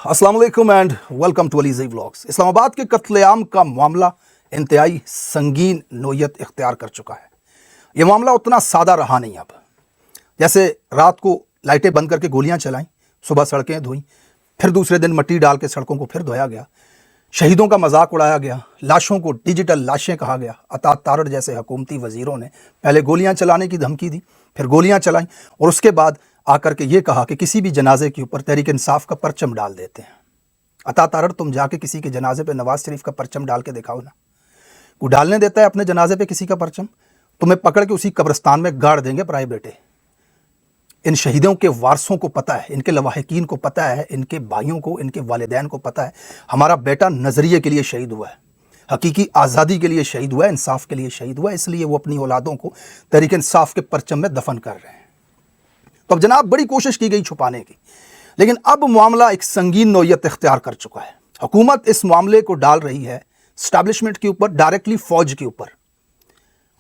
अस्सलाम वालेकुम and welcome to Alizey vlogs. Islamabad के कत्लेआम का मामला इंतहाई संगीन नोयत इख्तियार कर चुका है। ये मामला उतना सादा रहा नहीं अब। जैसे रात को लाइटें बंद करके गोलियां चलाईं, सुबह सड़कें धोईं, फिर दूसरे दिन मिट्टी डाल के सड़कों को फिर धोया गया, शहीदों का मजाक उड़ाया गया, लाशों को डिजिटल लाशें कहा गया। अता तारड़ जैसे हुकूमती वजीरों ने पहले गोलियां चलाने की धमकी दी, फिर गोलियां चलाईं और उसके बाद आकर के ये कहा कि किसी भी जनाजे के ऊपर तहरीक इंसाफ का परचम डाल देते हैं। अता तारड़, तुम जाके किसी के जनाजे पे नवाज शरीफ का परचम डाल के दिखाओ ना। कोई डालने देता है अपने जनाजे पे किसी का परचम? तुम्हें पकड़ के उसी कब्रिस्तान में गाड़ देंगे पराए बेटे। इन शहीदों के वारसों को पता है, इनके लवाहिकीन को पता है, इनके भाइयों को, इनके वालिदैन को पता है हमारा बेटा नजरिए के लिए शहीद हुआ है, हकीकी आज़ादी के लिए शहीद हुआ है, इंसाफ के लिए शहीद हुआ है। इसलिए वो अपनी औलादों को तहरीक इंसाफ के परचम में दफन कर रहे हैं। तो अब जनाब बड़ी कोशिश की गई छुपाने की, लेकिन अब मामला एक संगीन नौयत इख्तियार कर चुका है। हुकूमत इस मामले को डाल रही है स्टैब्लिशमेंट के ऊपर, डायरेक्टली फौज के ऊपर,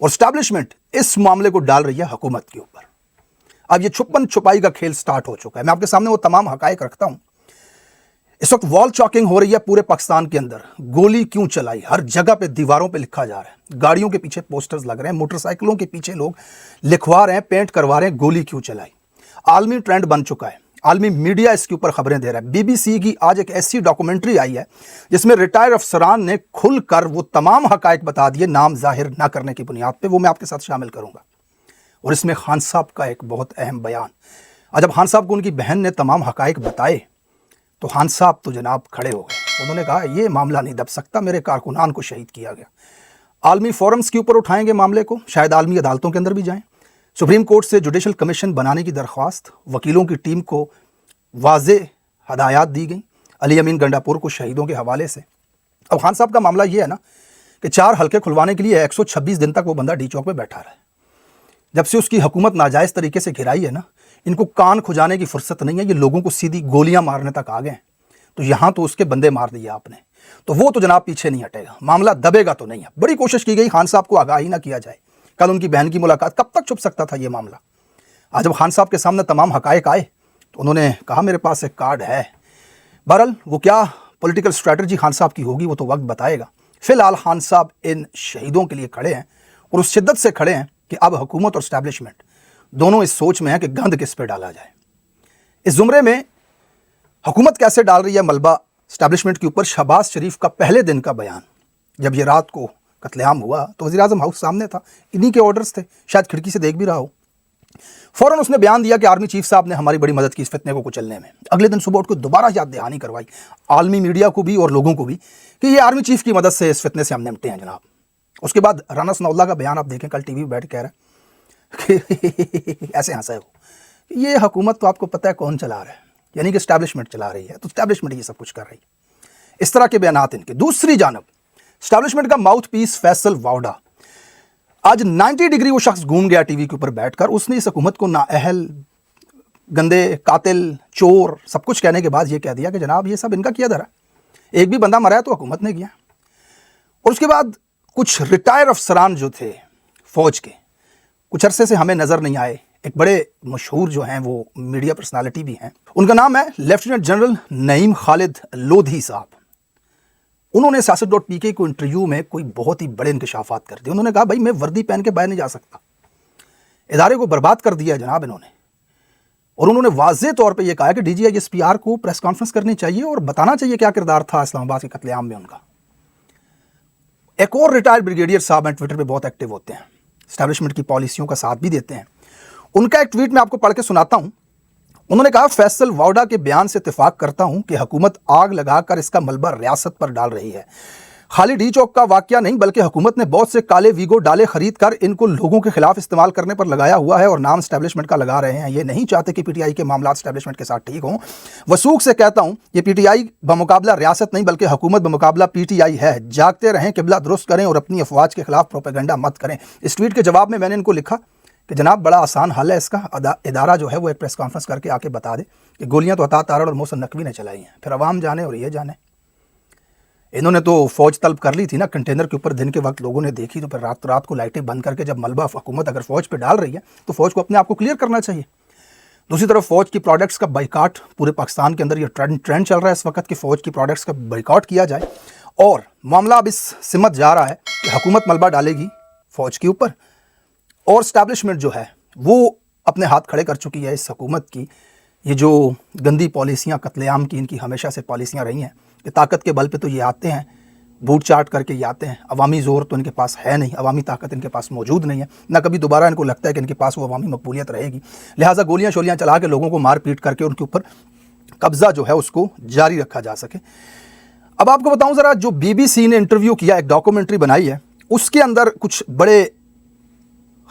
और स्टैब्लिशमेंट इस मामले को डाल रही है हुकूमत के ऊपर। अब ये छुपन छुपाई का खेल स्टार्ट हो चुका है। मैं आपके सामने वो तमाम हकायक रखता हूं। इस वक्त वॉल चॉकिंग हो रही है पूरे पाकिस्तान के अंदर। गोली क्यों चलाई, हर जगह पे दीवारों पे लिखा जा रहा है, गाड़ियों के पीछे पोस्टर्स लग रहे हैं, मोटरसाइकिलों के पीछे लोग लिखवा रहे हैं, पेंट करवा रहे हैं, गोली क्यों चलाई। आलमी ट्रेंड बन चुका है, आलमी मीडिया इसके ऊपर खबरें दे रहा है। बीबीसी की आज एक ऐसी डॉक्यूमेंट्री आई है जिसमें रिटायर अफसरान ने खुलकर वो तमाम हकायक बता दिए, नाम जाहिर ना करने की बुनियाद पे। वो मैं आपके साथ शामिल करूंगा। और इसमें खान साहब का एक बहुत अहम बयान। और जब खान साहब को उनकी बहन ने तमाम हकायक बताए तो खान साहब तो जनाब खड़े हो गए। उन्होंने कहा ये मामला नहीं दब सकता, मेरे कारकुनान को शहीद किया गया। आलमी फोरम्स के ऊपर उठाएंगे मामले को, शायद आलमी अदालतों के अंदर भी जाएं। सुप्रीम कोर्ट से जुडिशल कमीशन बनाने की दरख्वास्त, वकीलों की टीम को वाज़ेह हदायत दी गई अली अमीन गंडापुर को शहीदों के हवाले से। अब खान साहब का मामला ये है ना कि 4 हल्के खुलवाने के लिए 126 दिन तक वो बंदा डी चौक पे बैठा रहा है। जब से उसकी हुकूमत नाजायज़ तरीके से घिराई है ना, इनको कान खुजाने की फुर्सत नहीं है। ये लोगों को सीधी गोलियां मारने तक आ गए हैं। तो यहाँ तो उसके बंदे मार दिए आपने, तो वो तो जनाब पीछे नहीं हटेगा, मामला दबेगा तो नहीं है। बड़ी कोशिश की गई खान साहब को आगाही ना किया जाए। कल उनकी बहन की मुलाकात, कब तक छुप सकता था ये मामला। आज जब खान साहब के सामने तमाम हकायक आए तो उन्होंने कहा मेरे पास एक कार्ड है। बहरहाल वो क्या पॉलिटिकल स्ट्रैटेजी खान साहब की होगी वो तो वक्त बताएगा। फिलहाल खान साहब इन शहीदों के लिए खड़े हैं और उस शिद्दत से खड़े हैं कि अब हुकूमत और स्टैब्लिशमेंट दोनों इस सोच में है कि गंद किस पे डाला जाए। इस जुमरे में हुकूमत कैसे डाल रही है मलबा स्टैब्लिशमेंट के ऊपर। शहबाज शरीफ का पहले दिन का बयान, जब ये रात को कत्लेआम हुआ तो वज़ीर आज़म हाउस सामने था, इन्हीं के ऑर्डर्स थे, शायद खिड़की से देख भी रहा हो। फौरन उसने बयान दिया कि आर्मी चीफ साहब ने हमारी बड़ी मदद की इस फितने को कुचलने में। अगले दिन सुबह उठ को दोबारा याद दहानी करवाई आलमी मीडिया को भी और लोगों को भी कि ये आर्मी चीफ की मदद से इस फितने से हम निपटे हैं जनाब। उसके बाद राना सनाउल्लाह का बयान आप देखें, कल टीवी पर बैठ कह रहा है कि ऐसे हंसा है वो, ये हुकूमत तो आपको पता है कौन चला रहा है, यानी कि स्टैब्लिशमेंट चला रही है, तो स्टैब्लिशमेंट ये सब कुछ कर रही है। इस तरह के बयानात इनके। दूसरी जानब स्टैब्लिशमेंट का माउथ पीस फैसल वावडा, आज 90 डिग्री वो शख्स घूम गया टीवी के ऊपर बैठकर। उसने इस हुकूमत को नाअहल, गंदे, कातिल, चोर सब कुछ कहने के बाद ये कह दिया कि जनाब ये सब इनका किया धरा, एक भी बंदा मरा है तो हुकूमत ने किया। और उसके बाद कुछ रिटायर अफसरान जो थे फौज के, कुछ अरसे से हमें नज़र नहीं आए, एक बड़े मशहूर जो हैं वो मीडिया पर्सनालिटी भी हैं, उनका नाम है लेफ्टिनेंट जनरल नईम खालिद लोधी साहब। उन्होंने सियासत.pk को इंटरव्यू में कोई बहुत ही बड़े इंकशाफात कर दिए। उन्होंने कहा भाई मैं वर्दी पहन के बाहर नहीं जा सकता, इदारे को बर्बाद कर दिया जनाब इन्होंने। और उन्होंने वाज़ेह तौर पे ये कहा कि DGISPR को प्रेस कॉन्फ्रेंस करनी चाहिए और बताना चाहिए क्या किरदार था इस्लामाबाद के कत्लेआम में उनका। एक और रिटायर्ड ब्रिगेडियर साहब हैं, ट्विटर पर बहुत एक्टिव होते हैं, एस्टैब्लिशमेंट की पॉलिसियों का साथ भी देते हैं। उनका एक ट्वीट मैं आपको पढ़ के सुनाता हूं। उन्होंने कहा फैसल वावडा के बयान से इत्तेफाक करता हूं कि हुकूमत आग लगाकर इसका मलबा रियासत पर डाल रही है। खाली डी चौक का वाकया नहीं बल्कि हुकूमत ने बहुत से काले वीगो डाले खरीद कर इनको लोगों के खिलाफ इस्तेमाल करने पर लगाया हुआ है और नाम स्टैब्लिशमेंट का लगा रहे हैं। ये नहीं चाहते कि PTI के मामला स्टैब्लिशमेंट के साथ ठीक हों। वसूख से कहता हूं ये PTI बमुकाबला रियासत नहीं बल्कि हुकूमत बमुकाबला PTI है। जागते रहें, किबला दुरुस्त करें और अपनी अफवाज के खिलाफ प्रोपेगेंडा मत करें। इस ट्वीट के जवाब में मैंने इनको लिखा कि जनाब बड़ा आसान हल है इसका, इदारा जो है वो एक प्रेस कॉन्फ्रेंस करके आके बता दे कि गोलियां तो अता तारड़ और मोहसिन नकवी ने चलाई हैं, फिर अवाम जाने और ये जाने। इन्होंने तो फौज तलब कर ली थी ना कंटेनर के ऊपर, दिन के वक्त लोगों ने देखी तो फिर रात को लाइटें बंद करके जब मलबा हुकूमत अगर फौज पे डाल रही है तो फौज को अपने आप को क्लियर करना चाहिए। दूसरी तरफ फ़ौज की प्रोडक्ट्स का बाइकाट पूरे पाकिस्तान के अंदर ये ट्रेंड चल रहा है इस वक्त कि फ़ौज की प्रोडक्ट्स का बाइकाट किया जाए, और मामला अब इस सिमत जा रहा है कि हुकूमत मलबा डालेगी फ़ौज के ऊपर, और इस्टेब्लिशमेंट जो है वो अपने हाथ खड़े कर चुकी है इस हुकूमत की। ये जो गंदी पॉलिसियाँ कत्लेआम की इनकी हमेशा से पॉलिसियाँ रही हैं कि ताकत के बल पे तो ये आते हैं, बूट चाट करके ये आते हैं, अवामी ज़ोर तो इनके पास है नहीं, अवामी ताकत इनके पास मौजूद नहीं है, ना कभी दोबारा इनको लगता है कि इनके पास वो अवामी मकबूलियत रहेगी। लिहाजा गोलियाँ शोलियाँ चला के लोगों को मार पीट करके उनके ऊपर कब्ज़ा जो है उसको जारी रखा जा सके। अब आपको बताऊं ज़रा, जो BBC ने इंटरव्यू किया, एक डॉक्यूमेंट्री बनाई है, उसके अंदर कुछ बड़े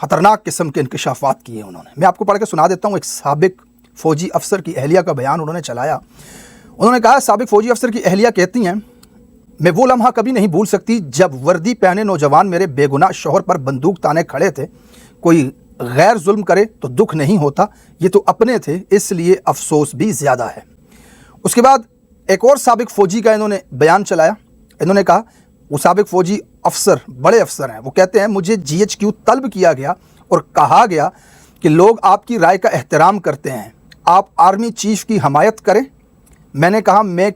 ख़तरनाक किस्म के इंकशाफात किए उन्होंने। मैं आपको पढ़ के सुना देता हूँ। एक साबिक फ़ौजी अफसर की अहलिया का बयान उन्होंने चलाया। उन्होंने कहा, साबिक फ़ौजी अफसर की अहलिया कहती हैं, मैं वो लम्हा कभी नहीं भूल सकती जब वर्दी पहने नौजवान मेरे बेगुनाह शौहर पर बंदूक ताने खड़े थे। कोई गैर जुल्म करे तो दुख नहीं होता, ये तो अपने थे, इसलिए अफसोस भी ज़्यादा है। उसके बाद एक और साबिक फ़ौजी का इन्होंने बयान चलाया। इन्होंने कहा, वो साबिक फ़ौजी अफसर बड़े अफसर हैं, वो कहते हैं, मुझे GHQ तलब किया गया और कहा गया कि लोग आपकी राय का एहतराम करते हैं, आप आर्मी चीफ़ की हमायत करें। मैंने कहा, मैं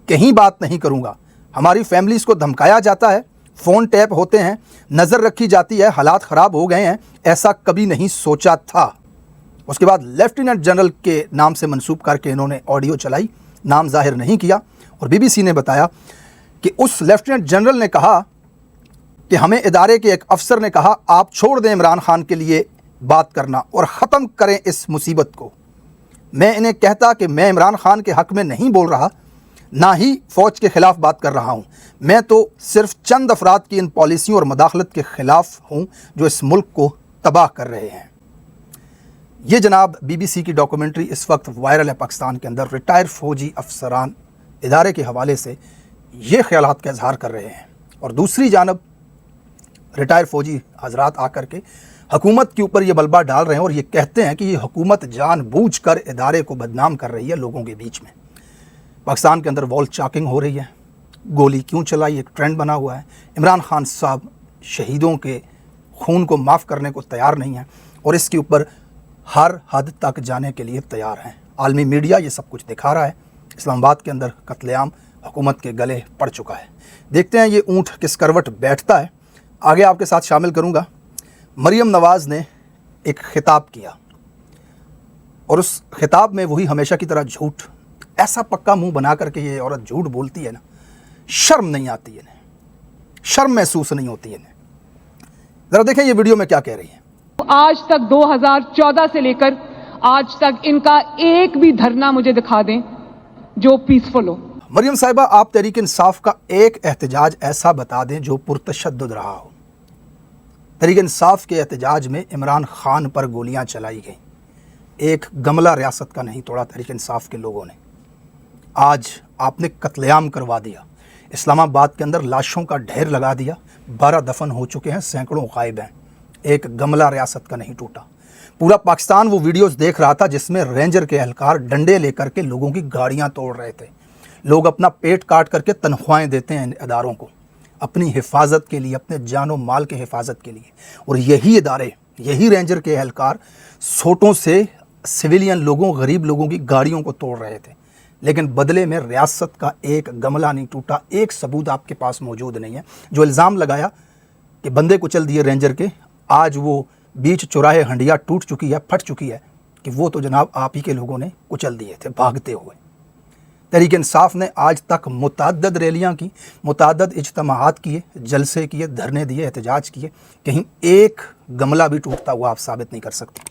कहीं बात नहीं करूँगा, हमारी फैमिलीज़ को धमकाया जाता है, फ़ोन टैप होते हैं, नज़र रखी जाती है, हालात ख़राब हो गए हैं, ऐसा कभी नहीं सोचा था। उसके बाद लेफ्टिनेंट जनरल के नाम से मंसूब करके इन्होंने ऑडियो चलाई, नाम जाहिर नहीं किया, और BBC ने बताया कि उस लेफ्टिनेंट जनरल ने कहा कि हमें इदारे के एक अफसर ने कहा, आप छोड़ दें इमरान खान के लिए बात करना और ख़त्म करें इस मुसीबत को। मैं इन्हें कहता कि मैं इमरान खान के हक़ में नहीं बोल रहा, ना ही फ़ौज के ख़िलाफ़ बात कर रहा हूँ, मैं तो सिर्फ चंद अफराद की इन पॉलिसियों और मदाखलत के ख़िलाफ़ हूँ जो इस मुल्क को तबाह कर रहे हैं। ये जनाब BBC की डॉक्यूमेंट्री इस वक्त वायरल है पाकिस्तान के अंदर। रिटायर फ़ौजी अफसरान इदारे के हवाले से ये ख़यालात का इजहार कर रहे हैं, और दूसरी जानब रिटायर फ़ौजी हजरात आकर के हुकूमत के ऊपर ये बलबा डाल रहे हैं और ये कहते हैं कि ये हुकूमत जानबूझकर इदारे को बदनाम कर रही है लोगों के बीच में। पाकिस्तान के अंदर वॉल चाकिंग हो रही है, गोली क्यों चलाई, एक ट्रेंड बना हुआ है। इमरान खान साहब शहीदों के खून को माफ़ करने को तैयार नहीं हैं और इसके ऊपर हर हद तक जाने के लिए तैयार हैं। आलमी मीडिया ये सब कुछ दिखा रहा है। इस्लामाबाद के अंदर कत्लेआम हुकूमत के गले पड़ चुका है। देखते हैं ये ऊँट किस करवट बैठता है। आगे आपके साथ शामिल करूँगा। मरियम नवाज़ ने एक खिताब किया और उस खिताब में वही हमेशा की तरह झूठ, ऐसा पक्का मुंह बना करके ये औरत झूठ बोलती है ना, शर्म नहीं आती है, शर्म महसूस नहीं होती है। ज़रा देखें ये वीडियो में क्या कह रही है। आज तक 2014 से लेकर आज तक इनका एक भी धरना मुझे दिखा दें जो पीसफुल हो। मरियम साहिबा, आप तहरीक इंसाफ का एक एहतजाज ऐसा बता दें जो पुरतशद्दुद रहा हो। तहरीक इंसाफ के एहतजाज में इमरान खान पर गोलियां चलाई गईं, एक गमला रियासत का नहीं तोड़ा तहरीक इंसाफ के लोगों ने। आज आपने कत्लेआम करवा दिया, इस्लामाबाद के अंदर लाशों का ढेर लगा दिया, 12 दफन हो चुके हैं, सैकड़ों गायब हैं, एक गमला रियासत का नहीं टूटा। पूरा पाकिस्तान वो वीडियोस देख रहा था जिसमें रेंजर के एहलकार डंडे लेकर के लोगों की गाड़ियां तोड़ रहे थे। लोग अपना पेट काट करके तनख्वाहें देते हैं इन इदारों को अपनी हिफाजत के लिए, अपने जानो माल के हिफाजत के लिए, और यही इदारे, यही रेंजर के एहलकार सोटों से सिविलियन लोगों, गरीब लोगों की गाड़ियों को तोड़ रहे थे, लेकिन बदले में रियासत का एक गमला नहीं टूटा। एक सबूत आपके पास मौजूद नहीं है। जो इल्ज़ाम लगाया कि बंदे कुचल दिए रेंजर के, आज वो बीच चौराहे हंडिया टूट चुकी है, फट चुकी है, कि वो तो जनाब आप ही के लोगों ने कुचल दिए थे भागते हुए। तहरीक इंसाफ ने आज तक मुतअद्दिद रैलियाँ की, मुतअद्दिद इज्तिमाआत किए, जलसे किए, धरने दिए, एहतजाज किए, कहीं एक गमला भी टूटता हुआ आप साबित नहीं कर सकते।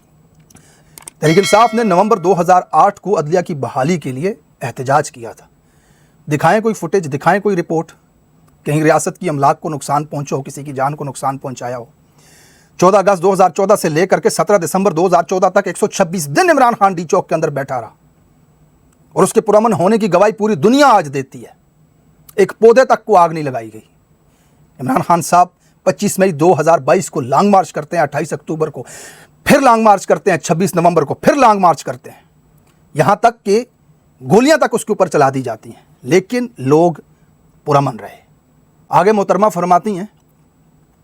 तहरीक इंसाफ ने नवंबर 2008 को अदलिया की बहाली के लिए एहतजाज किया था। दिखाएं कोई फुटेज, दिखाएं कोई रिपोर्ट, कहीं रियासत की अमलाक को नुकसान पहुँचा हो, किसी की जान को नुकसान पहुँचाया हो। 14 अगस्त 2014 से लेकर के 17 दिसंबर 2014 तक 126 दिन इमरान खान डी चौक के अंदर बैठा रहा, और उसके पुरअमन होने की गवाही पूरी दुनिया आज देती है। एक पौधे तक को आग नहीं लगाई गई। इमरान खान साहब 25 मई 2022 को लॉन्ग मार्च करते हैं, 28 अक्टूबर को फिर लॉन्ग मार्च करते हैं, 26 नवंबर को फिर लॉन्ग मार्च करते हैं, यहाँ तक कि गोलियां तक उसके ऊपर चला दी जाती हैं, लेकिन लोग पुरअमन रहे। आगे मोहतरमा फरमाती हैं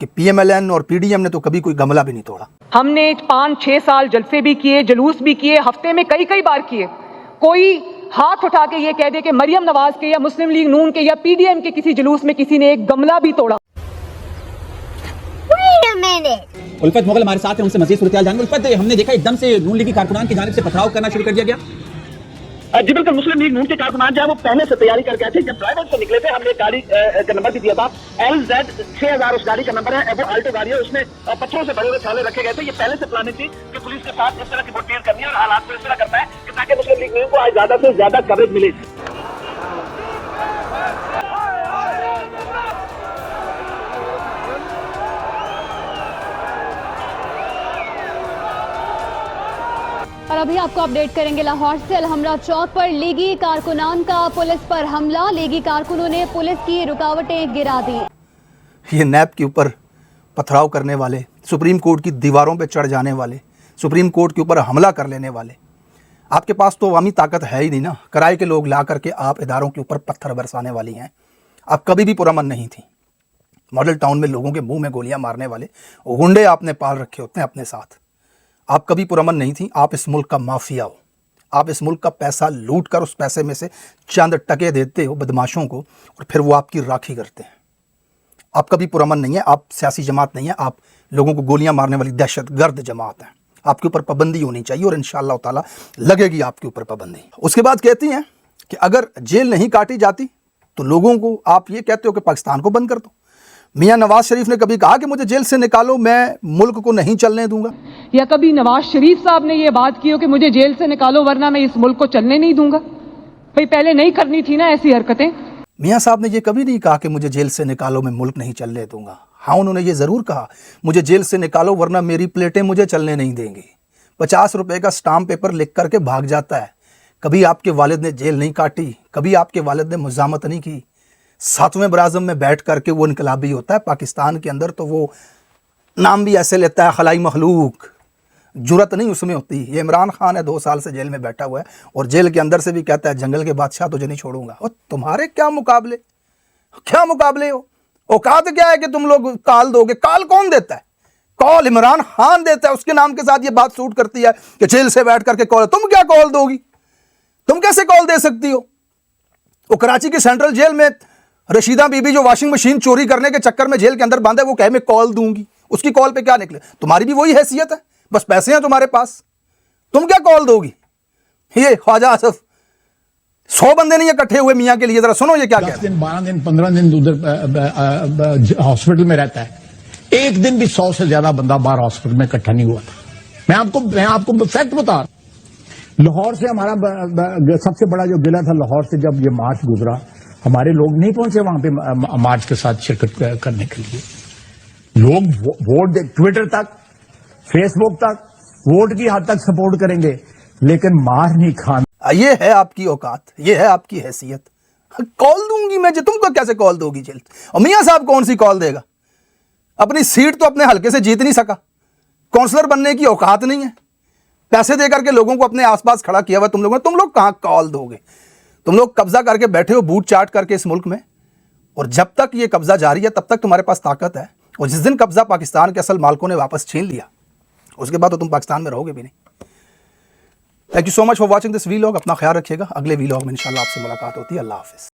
کہ پی ایم ایل این اور پی ڈی ایم نے تو کبھی کوئی گملہ بھی نہیں توڑا. ہم نے 5-6 سال جلسے بھی کیے, جلوس بھی کیے, ہفتے میں کئی بار کیے. کوئی ہاتھ اٹھا کے یہ کہہ دے کہ مریم نواز کے یا مسلم لیگ نون کے یا پی ڈی ایم کے کسی جلوس میں کسی نے ایک گملہ بھی توڑا. الفت مغل ہمارے ساتھ ہیں, ان سے مزید صورتحال جانیں گے. الفت, ہم نے دیکھا ایک دم سے نون لیگی کارکنان کی جانب سے پتھراؤ کرنا شروع کر دیا گیا. جی بالکل, مسلم لیگ نون کے کارکنان جو ہے وہ پہلے سے تیاری کر کے آئے تھے. جب ڈرائیور سے نکلے تھے ہم نے ایک گاڑی کا نمبر بھی دیا تھا, LZ6000 اس گاڑی کا نمبر ہے. وہ آلٹو گاڑی ہے, اس میں پتھروں سے بڑے ہوئے تھالے رکھے گئے تھے. یہ پہلے سے پلاننگ تھی کہ پولیس کے ساتھ اس طرح کی ڈیل کرنی ہے اور حالات کو اس طرح کرنا ہے کہ تاکہ مسلم لیگ نون کو آج زیادہ سے زیادہ کوریج ملے. اور ابھی آپ کو اپڈیٹ کریں گے لاہور سے. الحمرا چوک پر لیگی کارکنان کا پولیس پر حملہ, لیگی کارکنوں نے پولیس کی رکاوٹیں گرا دی. یہ نیب کے اوپر پتھراؤ کرنے والے, سپریم کورٹ کی دیواروں پہ چڑھ جانے والے, سپریم کورٹ کے اوپر حملہ کر لینے والے, آپ کے پاس تو عوامی طاقت ہے ہی نہیں نا. کرائے کے لوگ لا کر کے آپ اداروں کے اوپر پتھر برسانے والی ہیں. آپ کبھی بھی پرامن نہیں تھیں. ماڈل ٹاؤن میں لوگوں کے منہ میں گولیاں مارنے والے غنڈے آپ نے پال رکھے ہوتے ہیں اپنے ساتھ. آپ کبھی پرامن نہیں تھیں. آپ اس ملک کا مافیا ہو. آپ اس ملک کا پیسہ لوٹ کر اس پیسے میں سے چند ٹکے دیتے ہو بدماشوں کو, اور پھر وہ آپ کی راکھی کرتے ہیں. آپ کبھی پرامن نہیں ہیں. آپ سیاسی جماعت نہیں ہیں. آپ لوگوں کو گولیاں مارنے والی دہشت گرد جماعت ہیں. آپ کے اوپر پابندی ہونی چاہیے, اور انشاءاللہ تعالیٰ لگے گی آپ کے اوپر پابندی. اس کے بعد کہتی ہیں کہ اگر جیل نہیں کاٹی جاتی تو لوگوں کو آپ یہ کہتے ہو کہ پاکستان کو بند کر دو. میاں نواز شریف نے کبھی کہا کہ مجھے جیل سے نکالو, میں ملک کو نہیں چلنے دوں گا؟ یا کبھی نواز شریف صاحب نے یہ بات کی ہو کہ مجھے جیل سے نکالو ورنہ میں اس ملک کو چلنے نہیں دوں گا؟ بھئی پہلے نہیں کرنی تھی نا ایسی حرکتیں. میاں صاحب نے یہ کبھی نہیں کہا کہ مجھے جیل سے نکالو میں ملک نہیں چلنے دوں گا. ہاں, انہوں نے یہ ضرور کہا مجھے جیل سے نکالو ورنہ میری پلیٹیں مجھے چلنے نہیں دیں گی. 50 روپے کا سٹامپ پیپر لکھ کر کے بھاگ جاتا ہے. کبھی آپ کے والد نے جیل نہیں کاٹی, کبھی آپ کے والد نے مزاحمت نہیں کی. 7ویں براعظم میں بیٹھ کر کے وہ انقلابی ہوتا ہے پاکستان کے اندر, تو وہ نام بھی ایسے لیتا ہے خلائی مخلوق. جرت نہیں اس میں ہوتی. یہ عمران خان ہے, 2 سال سے جیل میں بیٹھا ہوا ہے, اور جیل کے اندر سے بھی کہتا ہے جنگل کے بادشاہ تجھے نہیں چھوڑوں گا. اور تمہارے کیا مقابلے ہو؟ اوقات کیا ہے کہ تم لوگ کال دو گے؟ کال کون دیتا ہے؟ کال عمران خان دیتا ہے. اس کے نام کے ساتھ یہ بات سوٹ کرتی ہے کہ جیل سے بیٹھ کر کے کال. تم کیا کال دو گی؟ تم کیسے کال دے سکتی ہو؟ وہ کراچی کی سینٹرل جیل میں رشیدہ بی بی جو واشنگ مشین چوری کرنے کے چکر میں جیل کے اندر بند ہے, وہ کہے میں کال دوں گی. اس کی کال پہ کیا نکلے؟ تمہاری بھی وہی حیثیت ہے, بس پیسے ہیں تمہارے پاس. تم کیا کال دو گی؟ یہ خواجہ آصف 100 بندے نہیں اکٹھے ہوئے میاں کے لیے, ذرا سنو یہ کیا کہہ رہے ہیں. 12 دن 15 دن ادھر ہاسپٹل میں رہتا ہے. ایک دن بھی 100 سے زیادہ بندہ باہر ہاسپٹل میں اکٹھا نہیں ہوا تھا. میں آپ کو فیکٹ بتا رہا ہوں. لاہور سے ہمارا سب سے بڑا جو گلہ تھا, لاہور سے جب یہ مارچ گزرا, ہمارے لوگ نہیں پہنچے وہاں پہ مارچ کے ساتھ شرکت کرنے کے لیے. لوگ ووٹ ٹویٹر تک, فیس بک تک, ووٹ کی حد تک سپورٹ کریں گے, لیکن مار نہیں کھانا. یہ ہے آپ کی اوقات, یہ ہے آپ کی حیثیت. کال دوں گی میں, تم کو کیسے کال دو گی جیل؟ اور میاں صاحب کون سی کال دے گا؟ اپنی سیٹ تو اپنے حلقے سے جیت نہیں سکا, کونسلر بننے کی اوقات نہیں ہے. پیسے دے کر کے لوگوں کو اپنے آس پاس کھڑا کیا ہوا تم لوگ کہاں کال دو گے؟ تم لوگ قبضہ کر کے بیٹھے ہو بوٹ چاٹ کر کے اس ملک میں, اور جب تک یہ قبضہ جاری ہے تب تک تمہارے پاس طاقت ہے. اور جس دن قبضہ پاکستان کے اصل مالکوں نے واپس چھین لیا, اس کے بعد تو تم پاکستان میں رہو گے بھی نہیں. Thank you so much for watching this vlog. اپنا خیال رکھیے گا. اگلے ویلاگ میں انشاءاللہ آپ سے ملاقات ہوتی ہے. اللہ حافظ.